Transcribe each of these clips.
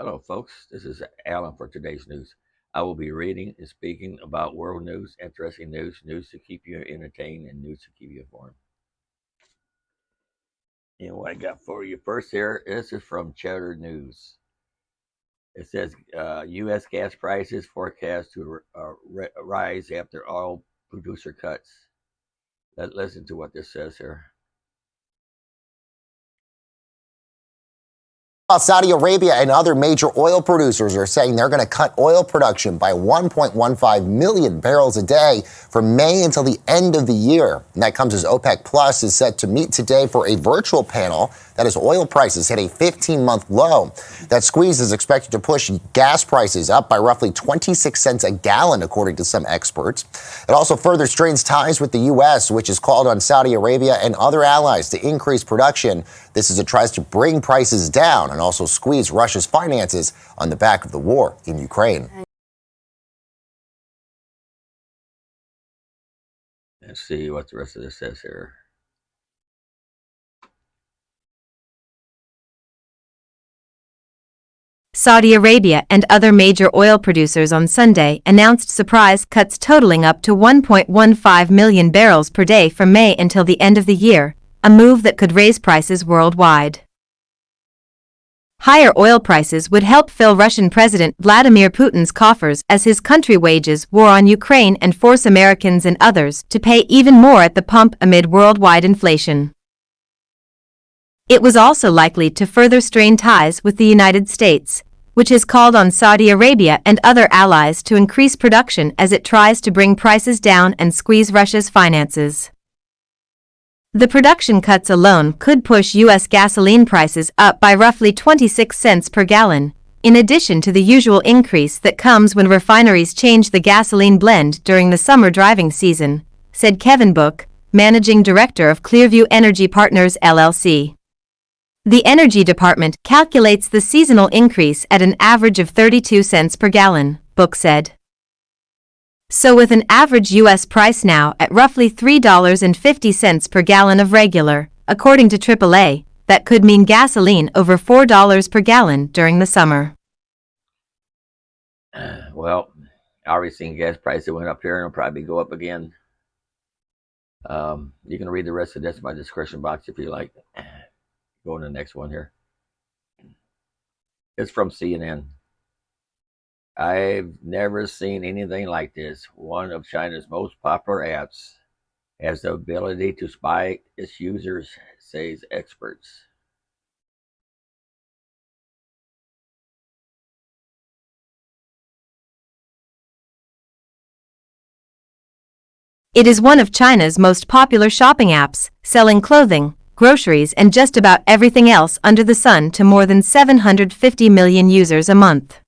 Hello, folks. This is Alan for today's news. I will be reading and speaking about world news, interesting news, news to keep you entertained, and news to keep you informed. And what I got for you first here, this is from Cheddar News. It says U.S. gas prices forecast to rise after oil producer cuts. Let's listen to what this says here. Saudi Arabia and other major oil producers are saying they're going to cut oil production by 1.15 million barrels a day from May until the end of the year. And that comes as OPEC Plus is set to meet today for a virtual panel that has oil prices hit a 15-month low. That squeeze is expected to push gas prices up by roughly 26 cents a gallon, according to some experts. It also further strains ties with the U.S., which has called on Saudi Arabia and other allies to increase production. This as it tries to bring prices down and also squeeze Russia's finances on the back of the war in Ukraine. Let's see what the rest of this says here. Saudi Arabia and other major oil producers on Sunday announced surprise cuts totaling up to 1.15 million barrels per day from May until the end of the year, a move that could raise prices worldwide. Higher oil prices would help fill Russian President Vladimir Putin's coffers as his country wages war on Ukraine and force Americans and others to pay even more at the pump amid worldwide inflation. It was also likely to further strain ties with the United States, which has called on Saudi Arabia and other allies to increase production as it tries to bring prices down and squeeze Russia's finances. The production cuts alone could push U.S. gasoline prices up by roughly 26 cents per gallon, in addition to the usual increase that comes when refineries change the gasoline blend during the summer driving season, said Kevin Book, managing director of Clearview Energy Partners LLC. The Energy Department calculates the seasonal increase at an average of 32 cents per gallon, Book said. So with an average U.S. price now at roughly $3.50 per gallon of regular, according to AAA, that could mean gasoline over $4 per gallon during the summer. Well, already seen gas prices went up here and it'll probably go up again. You can read the rest of this in my description box if you like. Go to the next one here. It's from CNN. I've never seen anything like this. One of China's most popular apps has the ability to spy its users, says experts. It is one of China's most popular shopping apps, selling clothing, groceries, and just about everything else under the sun to more than 750 million users a month.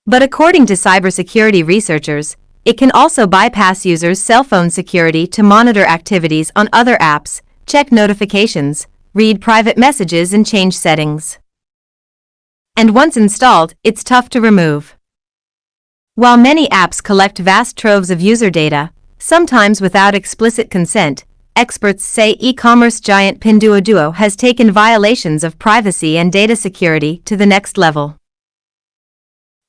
But according to cybersecurity researchers, it can also bypass users' cell phone security to monitor activities on other apps, check notifications, read private messages, and change settings. And once installed, it's tough to remove. While many apps collect vast troves of user data, sometimes without explicit consent, experts say e-commerce giant Pinduoduo has taken violations of privacy and data security to the next level.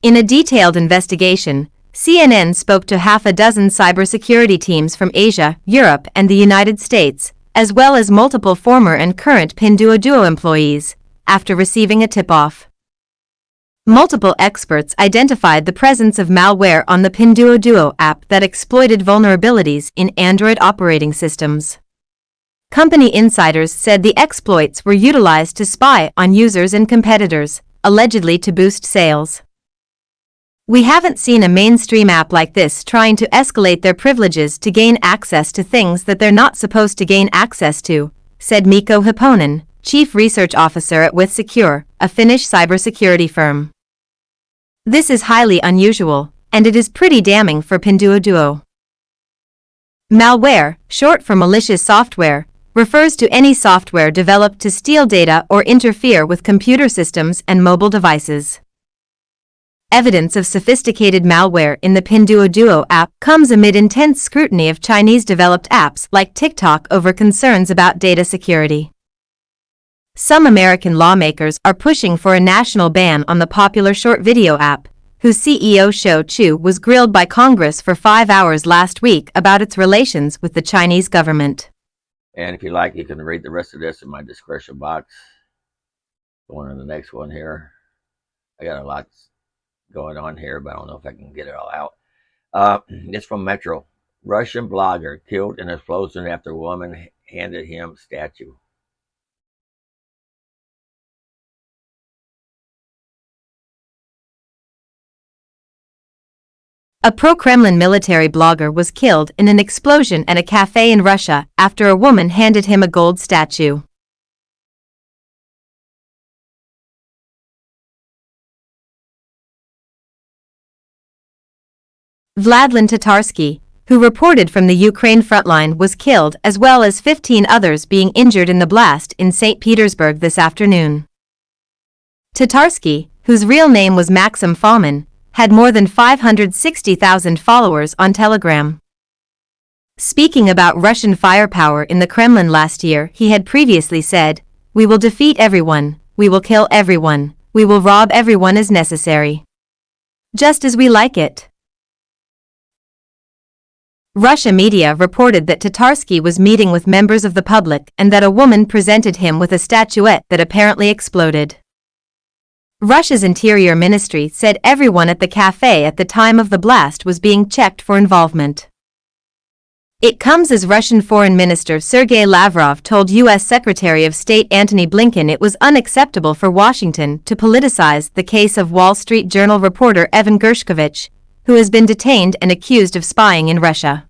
In a detailed investigation, CNN spoke to half a dozen cybersecurity teams from Asia, Europe, and the United States, as well as multiple former and current Pinduoduo employees, after receiving a tip-off. Multiple experts identified the presence of malware on the Pinduoduo app that exploited vulnerabilities in Android operating systems. Company insiders said the exploits were utilized to spy on users and competitors, allegedly to boost sales. We haven't seen a mainstream app like this trying to escalate their privileges to gain access to things that they're not supposed to gain access to, said Mikko Hipponen, chief research officer at WithSecure, a Finnish cybersecurity firm. This is highly unusual, and it is pretty damning for Pinduoduo. Malware, short for malicious software, refers to any software developed to steal data or interfere with computer systems and mobile devices. Evidence of sophisticated malware in the Pinduoduo app comes amid intense scrutiny of Chinese-developed apps like TikTok over concerns about data security. some American lawmakers are pushing for a national ban on the popular short video app, whose CEO Shou Chu was grilled by Congress for 5 hours last week about its relations with the Chinese government. And if you like, you can read the rest of this in my description box. Going on the next one here. I got a lot going on here, but I don't know if I can get it all out. It's from Metro. Russian blogger killed in explosion after woman handed him statue. A pro-Kremlin military blogger was killed in an explosion at a cafe in Russia after a woman handed him a gold statue. Vladlen Tatarsky, who reported from the Ukraine frontline, was killed, as well as 15 others being injured in the blast in St. Petersburg this afternoon. Tatarsky, whose real name was Maxim Fomin, had more than 560,000 followers on Telegram. Speaking about Russian firepower in the Kremlin last year, he had previously said, "We will defeat everyone, we will kill everyone, we will rob everyone as necessary. Just as we like it." Russia media reported that Tatarsky was meeting with members of the public and that a woman presented him with a statuette that apparently exploded. Russia's Interior Ministry said everyone at the cafe at the time of the blast was being checked for involvement. It comes as Russian Foreign Minister Sergei Lavrov told U.S. Secretary of State Antony Blinken it was unacceptable for Washington to politicize the case of Wall Street Journal reporter Evan Gershkovich, who has been detained and accused of spying in Russia.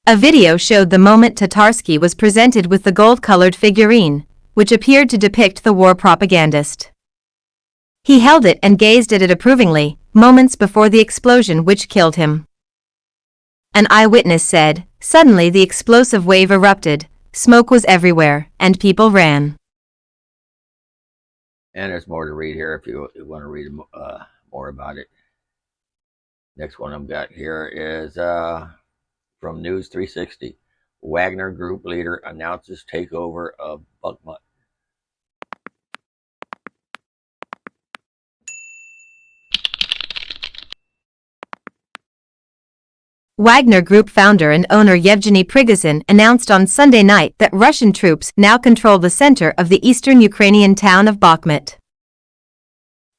A video showed the moment Tatarsky was presented with the gold-colored figurine, which appeared to depict the war propagandist. He held it and gazed at it approvingly, moments before the explosion which killed him. An eyewitness said, "Suddenly the explosive wave erupted, smoke was everywhere, and people ran." And there's more to read here if you want to read more about it. Next one I've got here is from News 360. Wagner Group leader announces takeover of Bakhmut. Wagner Group founder and owner Yevgeny Prigozhin announced on Sunday night that Russian troops now control the center of the eastern Ukrainian town of Bakhmut.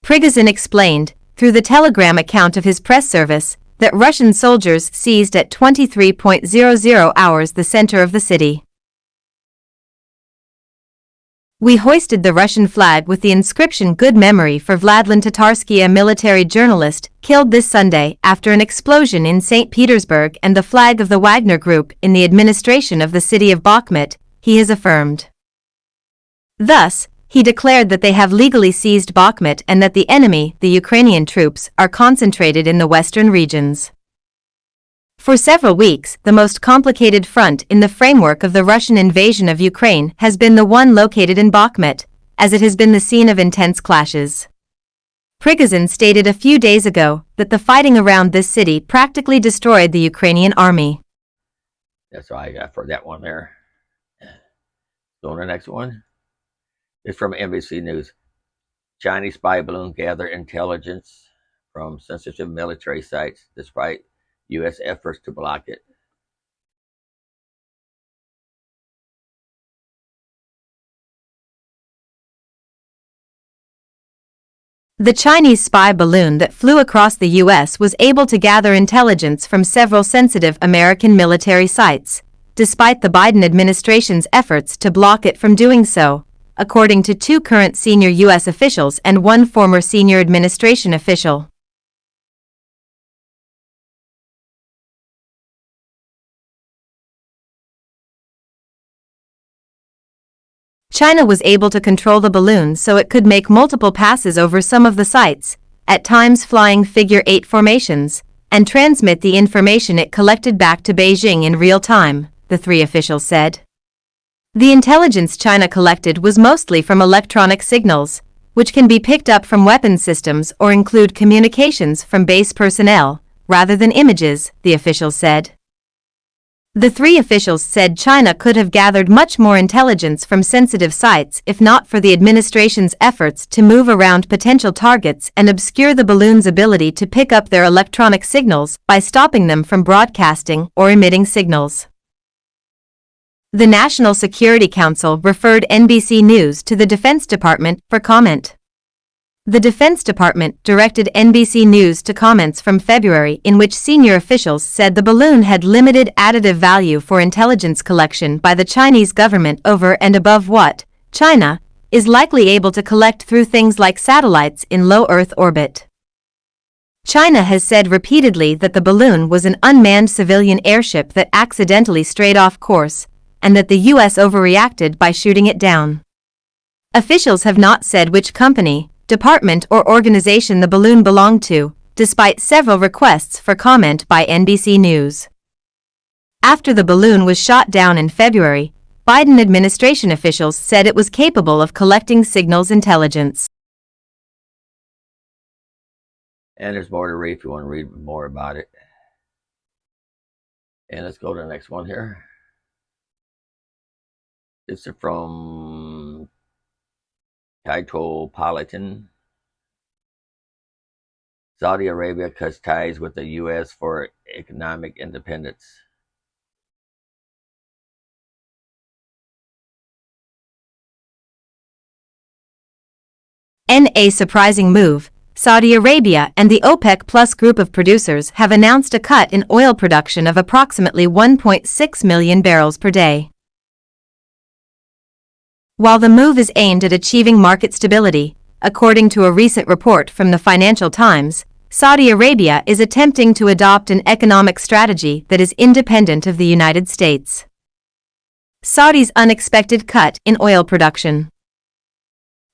Prigozhin explained, through the Telegram account of his press service, that Russian soldiers seized at 23:00 hours the center of the city. "We hoisted the Russian flag with the inscription Good Memory for Vladlen Tatarsky, a military journalist, killed this Sunday after an explosion in St. Petersburg, and the flag of the Wagner Group in the administration of the city of Bakhmut," he has affirmed. Thus, he declared that they have legally seized Bakhmut and that the enemy, the Ukrainian troops, are concentrated in the western regions. For several weeks, the most complicated front in the framework of the Russian invasion of Ukraine has been the one located in Bakhmut, as it has been the scene of intense clashes. Prigozhin stated a few days ago that the fighting around this city practically destroyed the Ukrainian army. That's all I got for that one there. So on the next one is from NBC News. Chinese spy balloon gather intelligence from sensitive military sites despite U.S. efforts to block it. The Chinese spy balloon that flew across the U.S. was able to gather intelligence from several sensitive American military sites, despite the Biden administration's efforts to block it from doing so, according to 2 current senior U.S. officials and 1 former senior administration official. China was able to control the balloon so it could make multiple passes over some of the sites, at times flying figure-8 formations, and transmit the information it collected back to Beijing in real time, the 3 officials said. The intelligence China collected was mostly from electronic signals, which can be picked up from weapon systems or include communications from base personnel, rather than images, the officials said. The three officials said China could have gathered much more intelligence from sensitive sites if not for the administration's efforts to move around potential targets and obscure the balloon's ability to pick up their electronic signals by stopping them from broadcasting or emitting signals. The National Security Council referred NBC News to the Defense Department for comment. The Defense Department directed NBC News to comments from February in which senior officials said the balloon had limited additive value for intelligence collection by the Chinese government over and above what China is likely able to collect through things like satellites in low Earth orbit. China has said repeatedly that the balloon was an unmanned civilian airship that accidentally strayed off course, and that the U.S. overreacted by shooting it down. Officials have not said which company, department or organization the balloon belonged to, despite several requests for comment by NBC News. After the balloon was shot down in February, Biden administration officials said it was capable of collecting signals intelligence. And there's more to read if you want to read more about it. And let's go to the next one here. This is from Cosmopolitan. Saudi Arabia cuts ties with the U.S. for economic independence. In a surprising move, Saudi Arabia and the OPEC Plus group of producers have announced a cut in oil production of approximately 1.6 million barrels per day. While the move is aimed at achieving market stability, according to a recent report from the Financial Times, Saudi Arabia is attempting to adopt an economic strategy that is independent of the United States. Saudi's unexpected cut in oil production.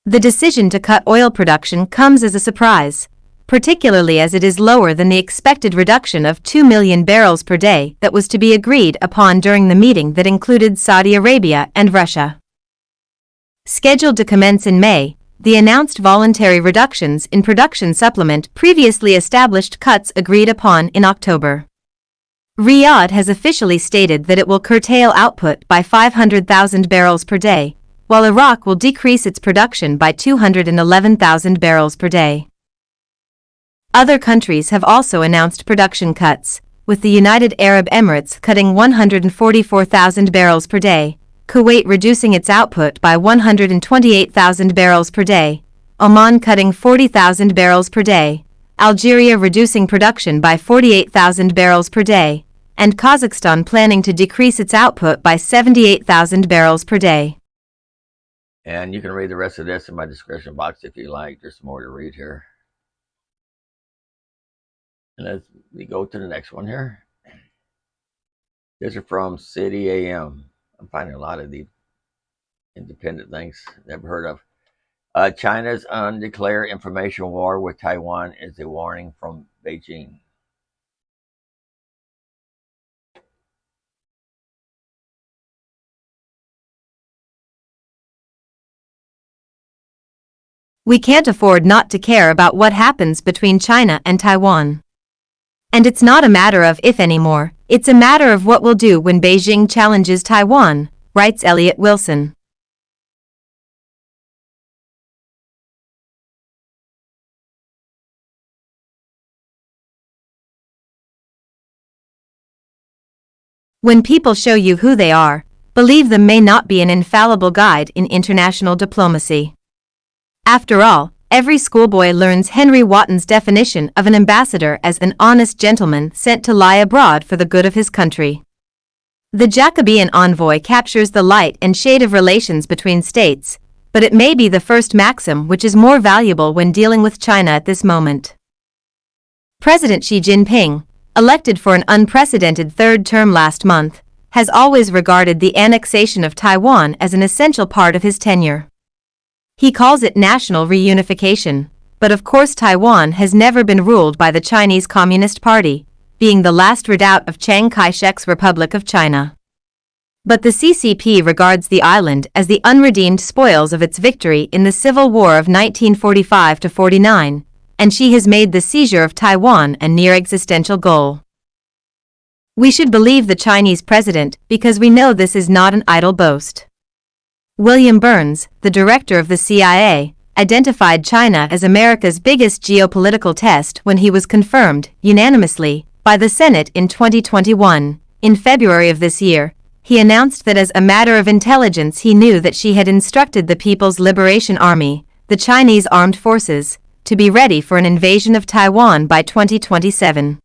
The decision to cut oil production comes as a surprise, particularly as it is lower than the expected reduction of 2 million barrels per day that was to be agreed upon during the meeting that included Saudi Arabia and Russia. Scheduled to commence in May, the announced voluntary reductions in production supplement previously established cuts agreed upon in October. Riyadh has officially stated that it will curtail output by 500,000 barrels per day, while Iraq will decrease its production by 211,000 barrels per day. Other countries have also announced production cuts, with the United Arab Emirates cutting 144,000 barrels per day, Kuwait reducing its output by 128,000 barrels per day, Oman cutting 40,000 barrels per day, Algeria reducing production by 48,000 barrels per day, and Kazakhstan planning to decrease its output by 78,000 barrels per day. And you can read the rest of this in my description box if you like. There's more to read here. And we go to the next one here. These are from City AM. I'm finding a lot of these independent things never heard of. China's undeclared information war with Taiwan is a warning from Beijing. We can't afford not to care about what happens between China and Taiwan. And it's not a matter of if anymore, it's a matter of what we'll do when Beijing challenges Taiwan, writes Elliot Wilson. When people show you who they are, believe them may not be an infallible guide in international diplomacy. After all, every schoolboy learns Henry Wotton's definition of an ambassador as an honest gentleman sent to lie abroad for the good of his country. The Jacobean envoy captures the light and shade of relations between states, but it may be the first maxim which is more valuable when dealing with China at this moment. President Xi Jinping, elected for an unprecedented third term last month, has always regarded the annexation of Taiwan as an essential part of his tenure. He calls it national reunification, but of course Taiwan has never been ruled by the Chinese Communist Party, being the last redoubt of Chiang Kai-shek's Republic of China. But the CCP regards the island as the unredeemed spoils of its victory in the Civil War of 1945-49, and Xi has made the seizure of Taiwan a near existential goal. We should believe the Chinese president because we know this is not an idle boast. William Burns, the director of the CIA, identified China as America's biggest geopolitical test when he was confirmed, unanimously, by the Senate in 2021. In February of this year, he announced that as a matter of intelligence he knew that she had instructed the People's Liberation Army, the Chinese armed forces, to be ready for an invasion of Taiwan by 2027.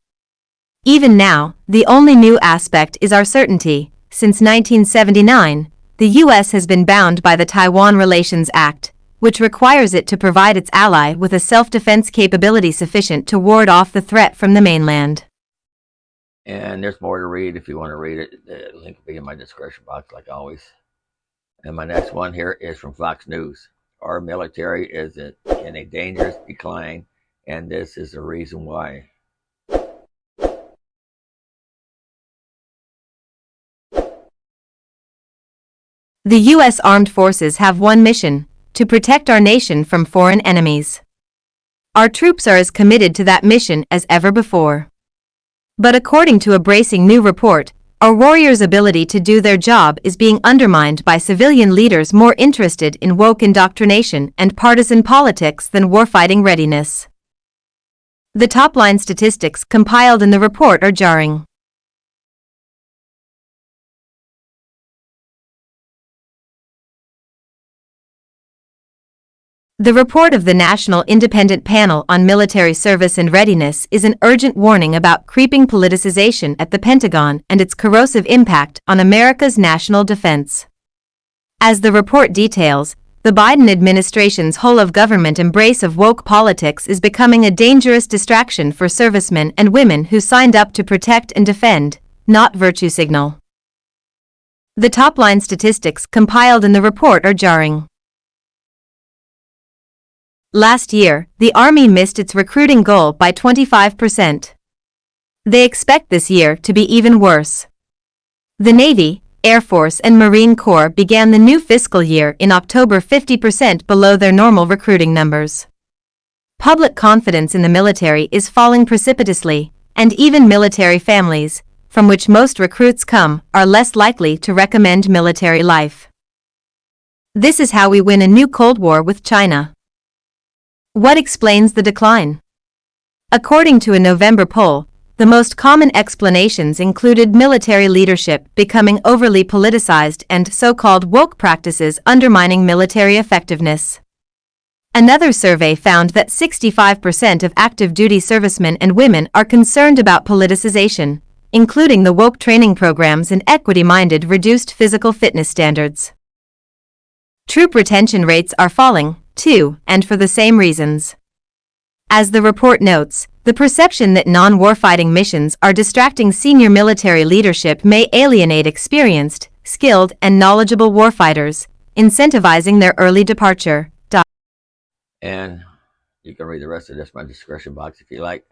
Even now, the only new aspect is our certainty. Since 1979, the U.S. has been bound by the Taiwan Relations Act, which requires it to provide its ally with a self-defense capability sufficient to ward off the threat from the mainland. And there's more to read if you want to read it. The link will be in my description box, like always. And my next one here is from Fox News. Our military is in a dangerous decline, and this is the reason why. The U.S. Armed Forces have one mission: to protect our nation from foreign enemies. Our troops are as committed to that mission as ever before. But according to a bracing new report, our warriors' ability to do their job is being undermined by civilian leaders more interested in woke indoctrination and partisan politics than warfighting readiness. The top-line statistics compiled in the report are jarring. The report of the National Independent Panel on Military Service and Readiness is an urgent warning about creeping politicization at the Pentagon and its corrosive impact on America's national defense. As the report details, the Biden administration's whole-of-government embrace of woke politics is becoming a dangerous distraction for servicemen and women who signed up to protect and defend, not virtue signal. The top-line statistics compiled in the report are jarring. Last year, the Army missed its recruiting goal by 25%. They expect this year to be even worse. The Navy, Air Force, and Marine Corps began the new fiscal year in October 50% below their normal recruiting numbers. Public confidence in the military is falling precipitously, and even military families, from which most recruits come, are less likely to recommend military life. This is how we win a new Cold War with China. What explains the decline? According to a November poll, the most common explanations included military leadership becoming overly politicized and so-called woke practices undermining military effectiveness. Another survey found that 65% of active duty servicemen and women are concerned about politicization, including the woke training programs and equity-minded reduced physical fitness standards. Troop retention rates are falling, too, and for the same reasons. As the report notes, the perception that non-warfighting missions are distracting senior military leadership may alienate experienced, skilled, and knowledgeable warfighters, incentivizing their early departure. And you can read the rest of this in my description box if you like.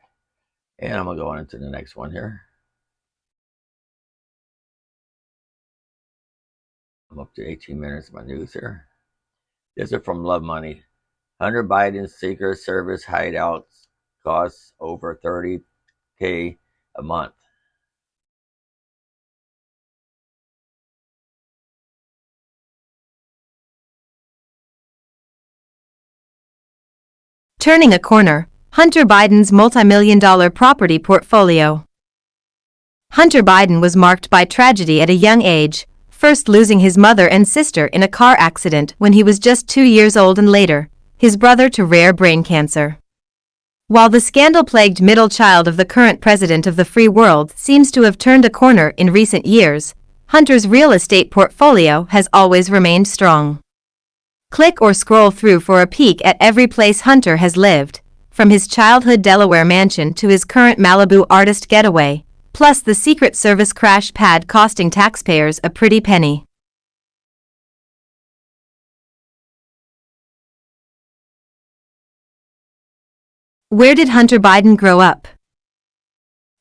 And I'm going to go on to the next one here. I'm up to 18 minutes of my news here. This is from Love Money. Hunter Biden's Secret Service hideouts costs over $30,000 a month. Turning a corner, Hunter Biden's multi-million-dollar property portfolio. Hunter Biden was marked by tragedy at a young age, first losing his mother and sister in a car accident when he was just 2 years old and later, his brother to rare brain cancer. While the scandal-plagued middle child of the current president of the free world seems to have turned a corner in recent years, Hunter's real estate portfolio has always remained strong. Click or scroll through for a peek at every place Hunter has lived, from his childhood Delaware mansion to his current Malibu artist getaway, plus the Secret Service crash pad costing taxpayers a pretty penny. Where did Hunter Biden grow up?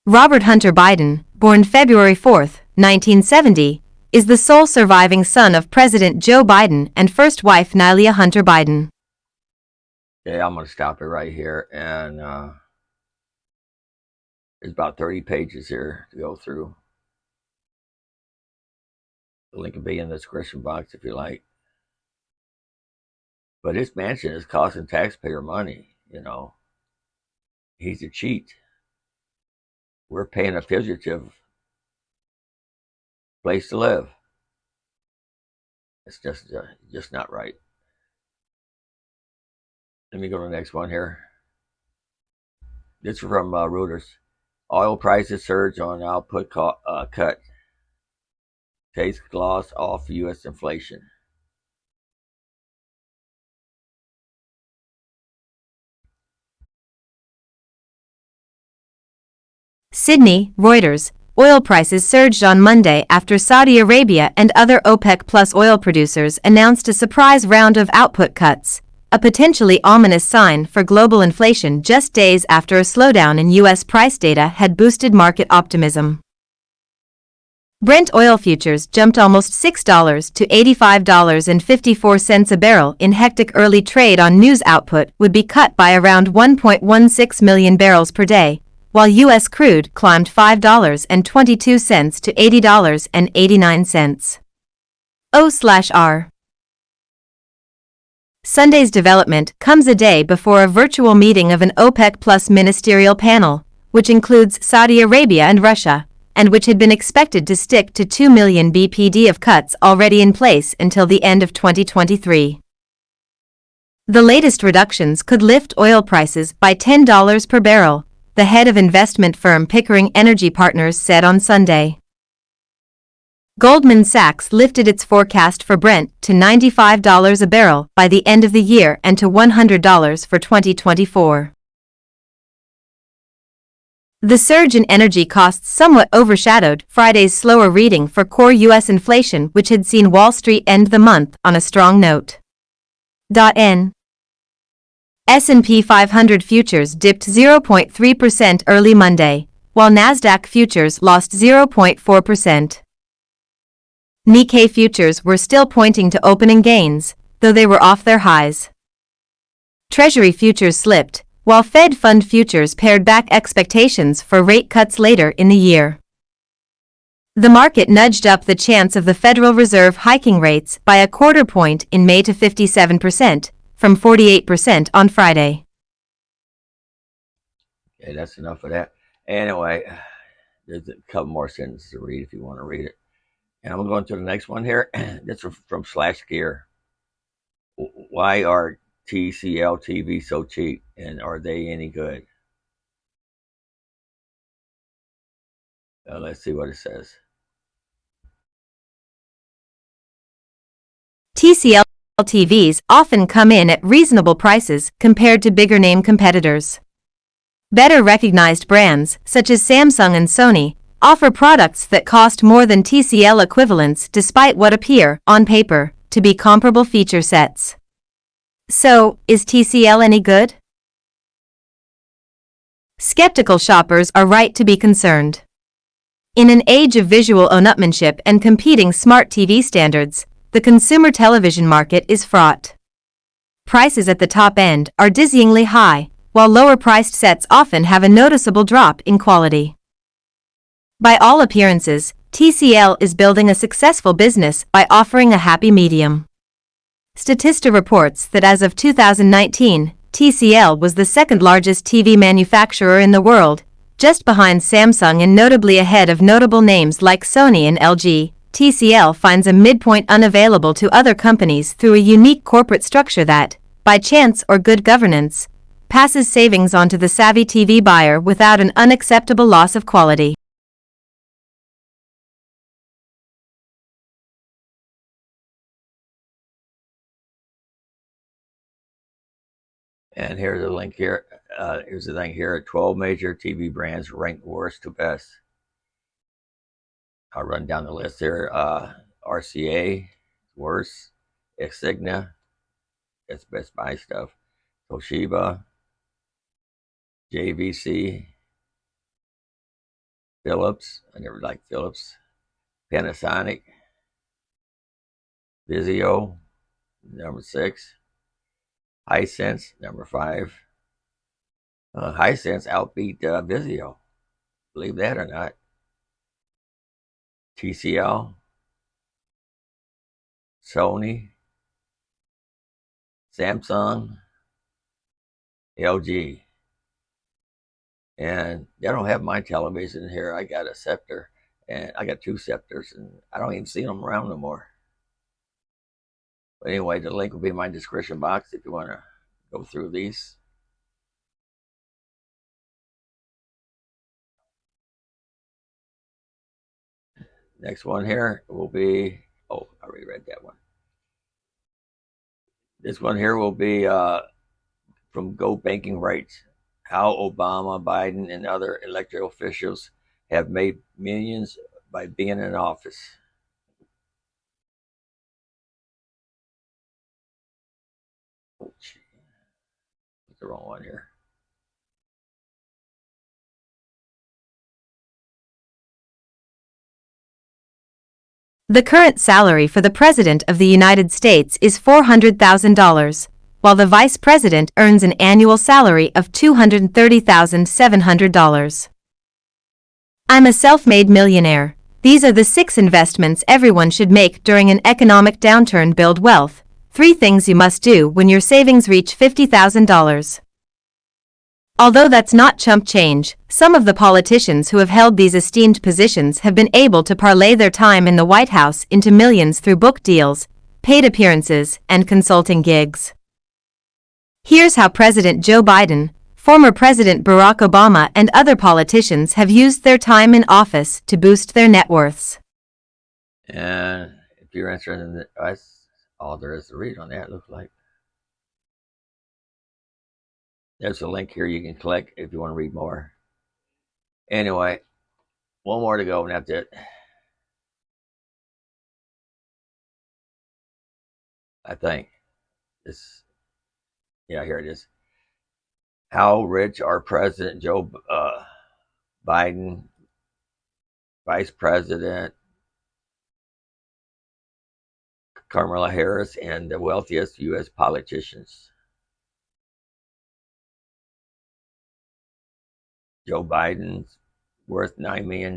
Robert Hunter Biden, born February 4, 1970, is the sole surviving son of President Joe Biden and first wife Nylia Hunter Biden. Okay, I'm going to stop it right here, and there's about 30 pages here to go through. The link will be in the description box if you like. But this mansion is costing taxpayer money, you know. He's a cheat. We're paying a fugitive place to live. It's just not right. Let me go to the next one here. This is from Reuters. Oil prices surge on output cut. Takes gloss off U.S. inflation. Sydney, Reuters. Oil prices surged on Monday after Saudi Arabia and other OPEC Plus oil producers announced a surprise round of output cuts, a potentially ominous sign for global inflation just days after a slowdown in U.S. price data had boosted market optimism. Brent oil futures jumped almost $6 to $85.54 a barrel in hectic early trade on news output would be cut by around 1.16 million barrels per day, while U.S. crude climbed $5.22 to $80.89. O/R. Sunday's development comes a day before a virtual meeting of an OPEC Plus ministerial panel, which includes Saudi Arabia and Russia, and which had been expected to stick to 2 million BPD of cuts already in place until the end of 2023. The latest reductions could lift oil prices by $10 per barrel, the head of investment firm Pickering Energy Partners said on Sunday. Goldman Sachs lifted its forecast for Brent to $95 a barrel by the end of the year and to $100 for 2024. The surge in energy costs somewhat overshadowed Friday's slower reading for core U.S. inflation, which had seen Wall Street end the month on a strong note. N. S&P 500 futures dipped 0.3% early Monday, while Nasdaq futures lost 0.4%. Nikkei futures were still pointing to opening gains, though they were off their highs. Treasury futures slipped, while Fed fund futures pared back expectations for rate cuts later in the year. The market nudged up the chance of the Federal Reserve hiking rates by a quarter point in May to 57%, from 48% on Friday. Okay, that's enough of that. Anyway, there's a couple more sentences to read if you want to read it. And I'm going to the next one here. This is from Slash Gear. Why are TCL TV so cheap, and are they any good? Let's see what it says. TCL TVs often come in at reasonable prices compared to bigger name competitors. Better recognized brands, such as Samsung and Sony, offer products that cost more than TCL equivalents despite what appear, on paper, to be comparable feature sets. So, is TCL any good? Skeptical shoppers are right to be concerned. In an age of visual one-upmanship and competing smart TV standards, the consumer television market is fraught. Prices at the top end are dizzyingly high, while lower-priced sets often have a noticeable drop in quality. By all appearances, TCL is building a successful business by offering a happy medium. Statista reports that as of 2019, TCL was the second-largest TV manufacturer in the world, just behind Samsung and notably ahead of notable names like Sony and LG. TCL finds a midpoint unavailable to other companies through a unique corporate structure that, by chance or good governance, passes savings on to the savvy TV buyer without an unacceptable loss of quality. And here's a link here. Here's the thing here. 12 major TV brands ranked worst to best. I'll run down the list here. RCA, worse. Exigna, that's Best Buy stuff. Toshiba, JVC, Philips, I never liked Philips. Panasonic, Vizio, number 6. Hisense, number 5. Hisense outbeat Vizio, believe that or not. TCL, Sony, Samsung, LG. And they don't have my television here. I got a Scepter, and I got two Scepters, and I don't even see them around no more. But anyway, the link will be in my description box if you want to go through these. Next one here will be, oh, I already read that one. This one here will be from Go Banking Rights. How Obama, Biden, and other elected officials have made millions by being in office. Oh, gee. That's the wrong one here. The current salary for the President of the United States is $400,000, while the Vice President earns an annual salary of $230,700. I'm a self-made millionaire. These are the 6 investments everyone should make during an economic downturn. Build wealth. 3 things you must do when your savings reach $50,000. Although that's not chump change, some of the politicians who have held these esteemed positions have been able to parlay their time in the White House into millions through book deals, paid appearances, and consulting gigs. Here's how President Joe Biden, former President Barack Obama, and other politicians have used their time in office to boost their net worths. And if you're interested in it, that's all there is to read on that, looks like. There's a link here you can click if you want to read more. Anyway, one more to go, and that's it. I think. Yeah, here it is. How rich are President Joe Biden, Vice President Kamala Harris, and the wealthiest U.S. politicians? Joe Biden's worth $9 million,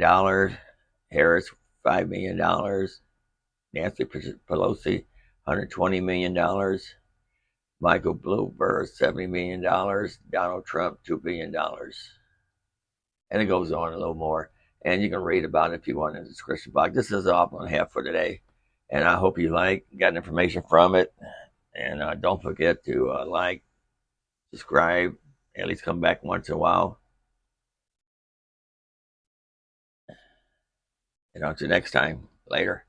Harris $5 million, Nancy Pelosi $120 million, Michael Bloomberg $70 million, Donald Trump $2 billion. And it goes on a little more. And you can read about it if you want in the description box. This is all I'm going to have for today. And I hope you got information from it. And don't forget to like, subscribe, at least come back once in a while. And until next time, later.